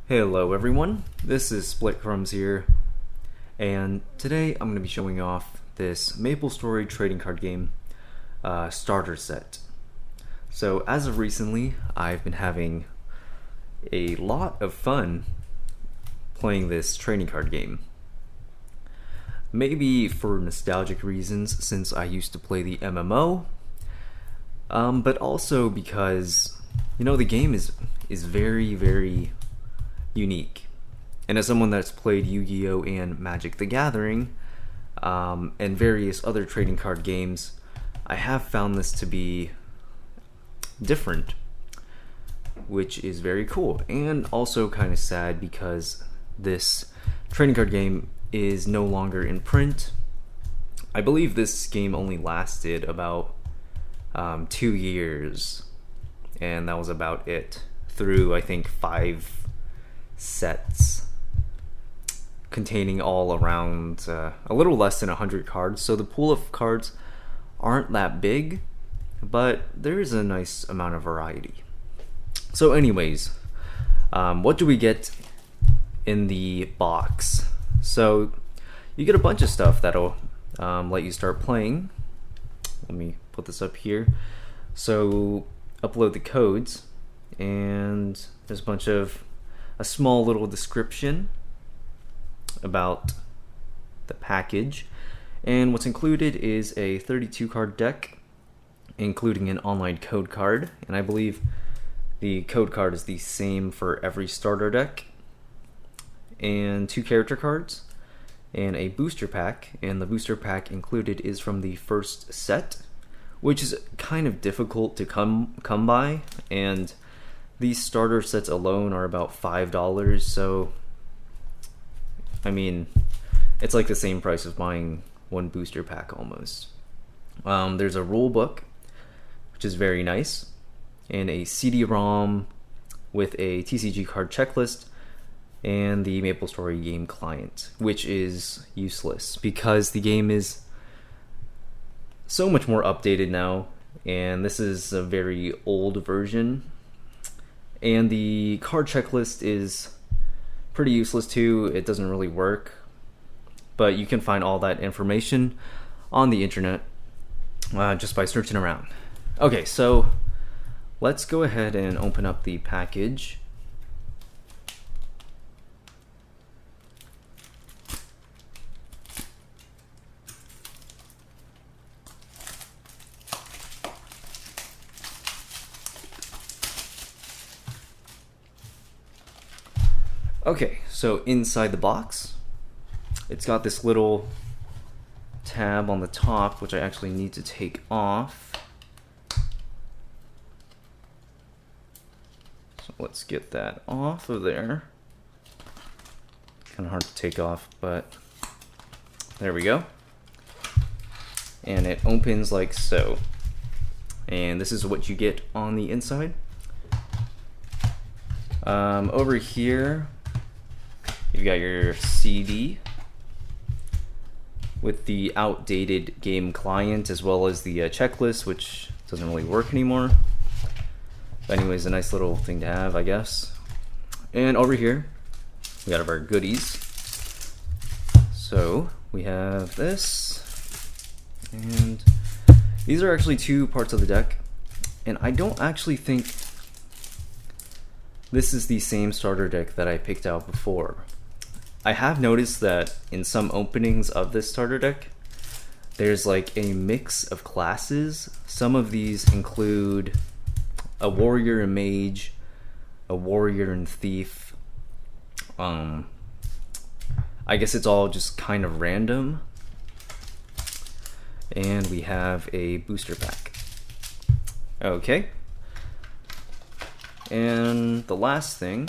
Hello everyone, this is Split Crumbs here, and today I'm going to be showing off this Maplestory trading card game starter set. So as of recently, I've been having a lot of fun playing this trading card game. Maybe for nostalgic reasons since I used to play the MMO, but also because, the game is very unique. And as someone that's played Yu-Gi-Oh! And Magic the Gathering, and various other trading card games, I have found this to be different, which is very cool, and also kind of sad because this trading card game is no longer in print. I believe this game only lasted about 2 years, and that was about it through, I think, 5 sets containing all around a little less than 100 cards. So the pool of cards aren't that big, but there is a nice amount of variety. So anyways, what do we get in the box? So you get a bunch of stuff that'll let you start playing. Let me put this up here. So upload the codes, and there's a small little description about the package, and what's included is a 32 card deck including an online code card, and I believe the code card is the same for every starter deck, and 2 character cards and a booster pack, and the booster pack included is from the first set, which is kind of difficult to come by, and these starter sets alone are about $5, so I mean, it's like the same price as buying one booster pack almost. There's a rule book, which is very nice, and a CD-ROM with a TCG card checklist, and the Maplestory game client, which is useless because the game is so much more updated now, and this is a very old version. And the card checklist is pretty useless too. It doesn't really work, but you can find all that information on the internet just by searching around. Okay, so let's go ahead and open up the package. Okay, so inside the box, it's got this little tab on the top, which I actually need to take off. So let's get that off of there. Kind of hard to take off, but there we go. And it opens like so. And this is what you get on the inside. Over here, you've got your CD with the outdated game client, as well as the checklist, which doesn't really work anymore. But anyways, a nice little thing to have, I guess. And over here, we got our goodies. So we have this, and these are actually 2 parts of the deck, and I don't actually think this is the same starter deck that I picked out before. I have noticed that in some openings of this starter deck, there's like a mix of classes. Some of these include a warrior and mage, a warrior and thief. I guess it's all just kind of random. And we have a booster pack. Okay. And the last thing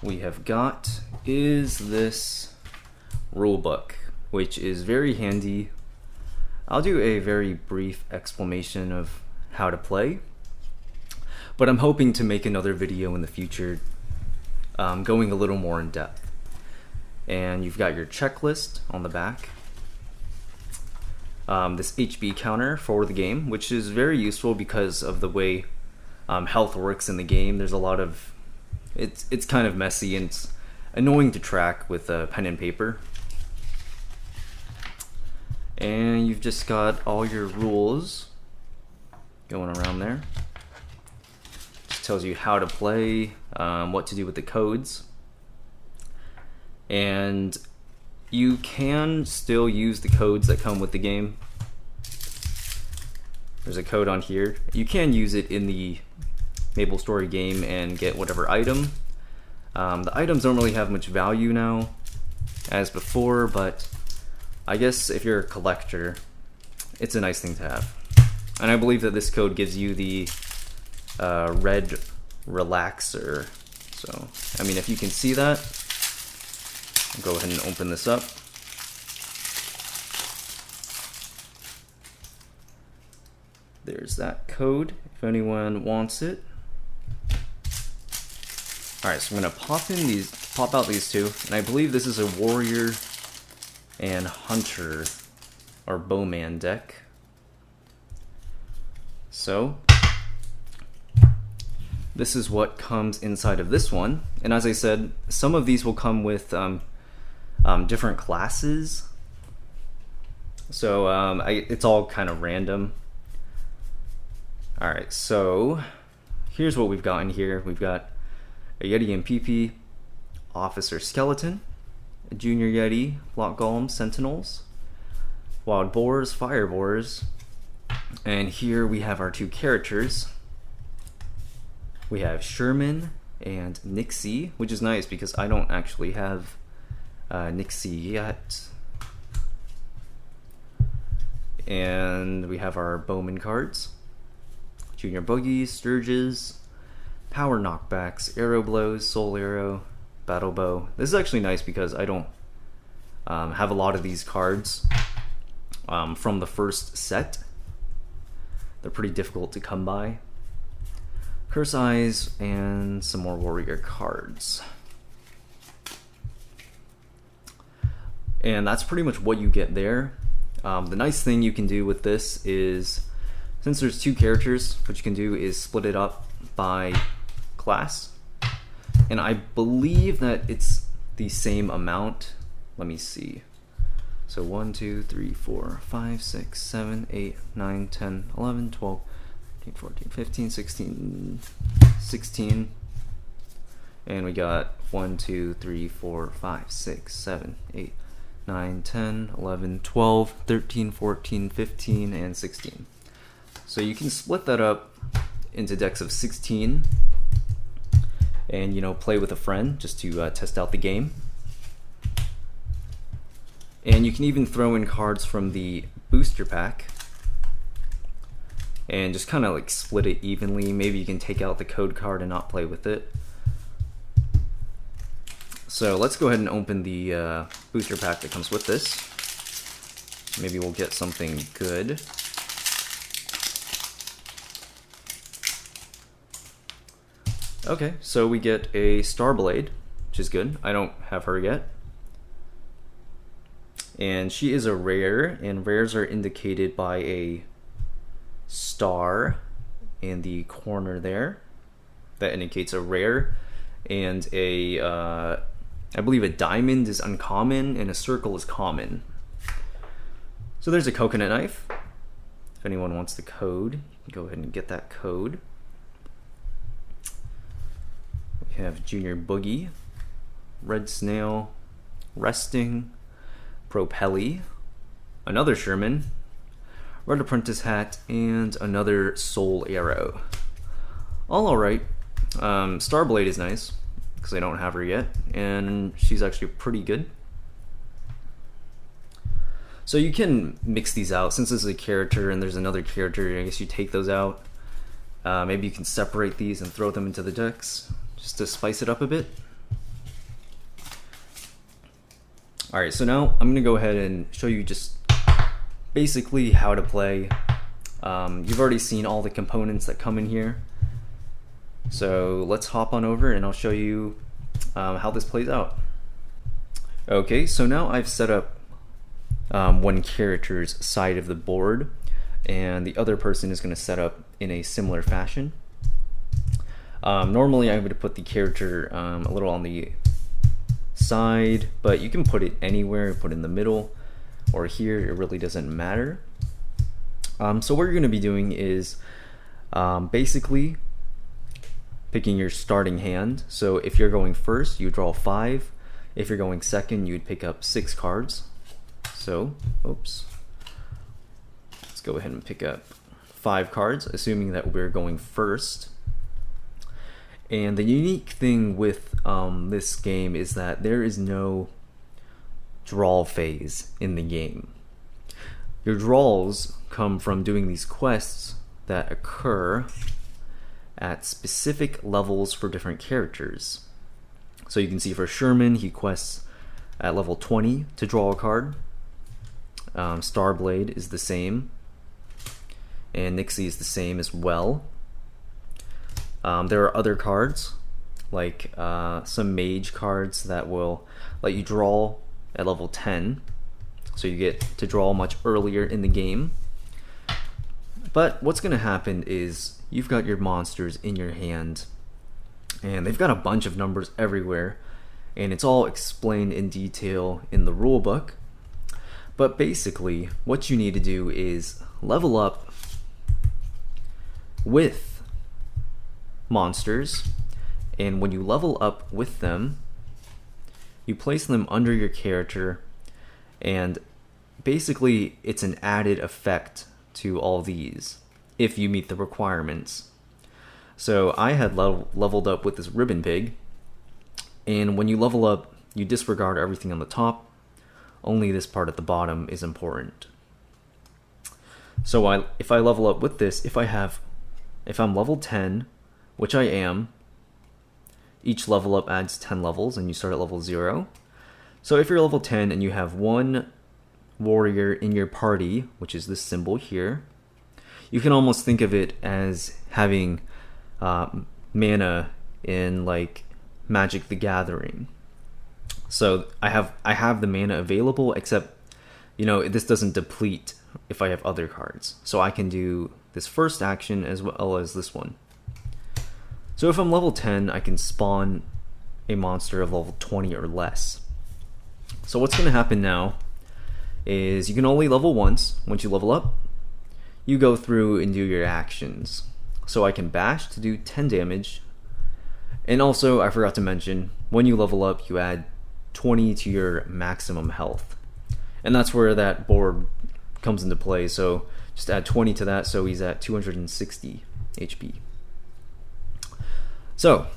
we have got is this rule book, which is very handy. I'll do a very brief explanation of how to play, but I'm hoping to make another video in the future going a little more in depth. And you've got your checklist on the back, this HB counter for the game, which is very useful because of the way health works in the game. There's a lot of it's kind of messy and it's annoying to track with pen and paper. And you've just got all your rules going around there. Just tells you how to play, what to do with the codes. And you can still use the codes that come with the game. There's a code on here. You can use it in the Maplestory game and get whatever item. The items don't really have much value now as before, but I guess if you're a collector, it's a nice thing to have. And I believe that this code gives you the red relaxer. So, I mean, if you can see that, I'll go ahead and open this up. There's that code, if anyone wants it. Alright, so I'm gonna pop out these two, and I believe this is a warrior and hunter or bowman deck. So this is what comes inside of this one, and as I said, some of these will come with different classes. So it's all kind of random. Alright, so here's what we've got in here. We've got a Yeti and PP, Officer Skeleton, a Junior Yeti, Block Golem, Sentinels, Wild Boars, Fire Boars, and here we have our two characters. We have Sherman and Nixie, which is nice because I don't actually have Nixie yet. And we have our Bowman cards. Junior Boogies, Sturges, Power Knockbacks, Arrow Blows, Soul Arrow, Battle Bow. This is actually nice because I don't have a lot of these cards from the first set. They're pretty difficult to come by. Curse Eyes, and some more warrior cards. And that's pretty much what you get there. The nice thing you can do with this is, since there's two characters, what you can do is split it up by class. And I believe that it's the same amount. Let me see. So 1, 2, 3, 4, 5, 6, 7, 8, 9, 10, 11, 12, 13, 14, 15, 16, 16. And we got 1, 2, 3, 4, 5, 6, 7, 8, 9, 10, 11, 12, 13, 14, 15, and 16. So you can split that up into decks of 16 and, you know, play with a friend just to test out the game. And you can even throw in cards from the booster pack and just kind of like split it evenly. Maybe you can take out the code card and not play with it. So let's go ahead and open the booster pack that comes with this. Maybe we'll get something good. Okay, so we get a Starblade, which is good. I don't have her yet. And she is a rare, and rares are indicated by a star in the corner there. That indicates a rare, and a, I believe a diamond is uncommon, and a circle is common. So there's a coconut knife. If anyone wants the code, you can go ahead and get that code. We have Junior Boogie, Red Snail, Resting, Propelli, another Sherman, Red Apprentice Hat, and another Soul Arrow. All alright. Starblade is nice, because I don't have her yet, and she's actually pretty good. So you can mix these out. Since this is a character and there's another character, I guess you take those out. Maybe you can separate these and throw them into the decks, just to spice it up a bit. Alright, so now I'm going to go ahead and show you just basically how to play. You've already seen all the components that come in here. So let's hop on over and I'll show you how this plays out. Okay, so now I've set up one character's side of the board, and the other person is going to set up in a similar fashion. Normally I would put the character a little on the side, but you can put it anywhere, put it in the middle or here, it really doesn't matter. So what you're going to be doing is basically picking your starting hand. So if you're going first, you draw 5. If you're going second, you'd pick up 6 cards. So, oops. Let's go ahead and pick up 5 cards, assuming that we're going first. And the unique thing with this game is that there is no draw phase in the game. Your draws come from doing these quests that occur at specific levels for different characters. So you can see for Sherman, he quests at level 20 to draw a card. Starblade is the same, and Nixie is the same as well. There are other cards, like some mage cards that will let you draw at level 10, so you get to draw much earlier in the game. But what's going to happen is you've got your monsters in your hand, and they've got a bunch of numbers everywhere, and it's all explained in detail in the rulebook. But basically, what you need to do is level up with monsters, and when you level up with them, you place them under your character, and basically it's an added effect to all these if you meet the requirements. So I had leveled up with this ribbon pig, and when you level up, you disregard everything on the top. Only this part at the bottom is important. So if I level up with this, if I'm level 10, which I am, each level up adds 10 levels, and you start at level 0. So if you're level 10 and you have one warrior in your party, which is this symbol here, you can almost think of it as having mana in like Magic the Gathering. So I have the mana available, except this doesn't deplete if I have other cards. So I can do this first action as well as this one. So if I'm level 10, I can spawn a monster of level 20 or less. So what's going to happen now is you can only level once. Once you level up, you go through and do your actions. So I can bash to do 10 damage. And also, I forgot to mention, when you level up, you add 20 to your maximum health. And that's where that board comes into play. So just add 20 to that, so he's at 260 HP. So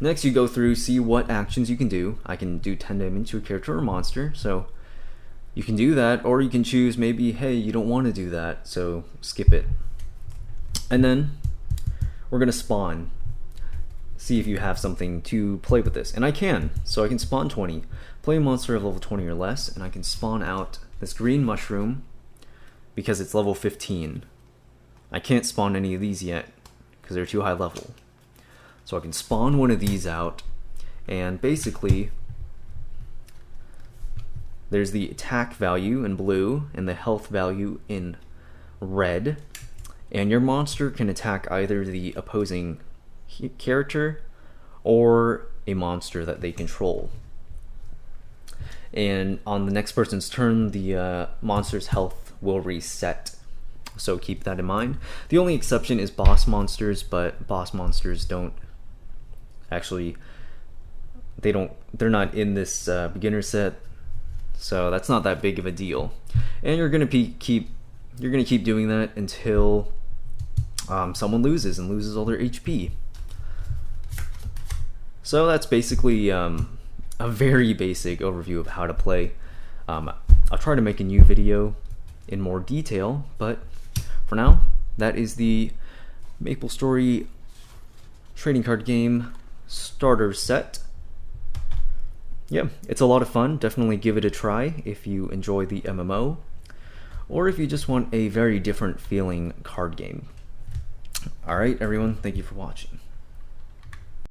next you go through, see what actions you can do. I can do 10 damage to a character or monster, so you can do that, or you can choose maybe, hey, you don't want to do that, so skip it. And then we're going to spawn, see if you have something to play with this. And I can, so I can spawn 20, play a monster of level 20 or less, and I can spawn out this green mushroom because it's level 15. I can't spawn any of these yet because they're too high level. So I can spawn one of these out, and basically there's the attack value in blue and the health value in red, and your monster can attack either the opposing character or a monster that they control. And on the next person's turn, the monster's health will reset. So keep that in mind. The only exception is boss monsters, but boss monsters don't actually, they're not in this beginner set, so that's not that big of a deal. And you're gonna keep doing that until someone loses all their HP. So that's basically a very basic overview of how to play. I'll try to make a new video in more detail, but for now, that is the Maplestory trading card game starter set. Yeah, it's a lot of fun. Definitely give it a try if you enjoy the MMO, or if you just want a very different feeling card game. Alright everyone, thank you for watching.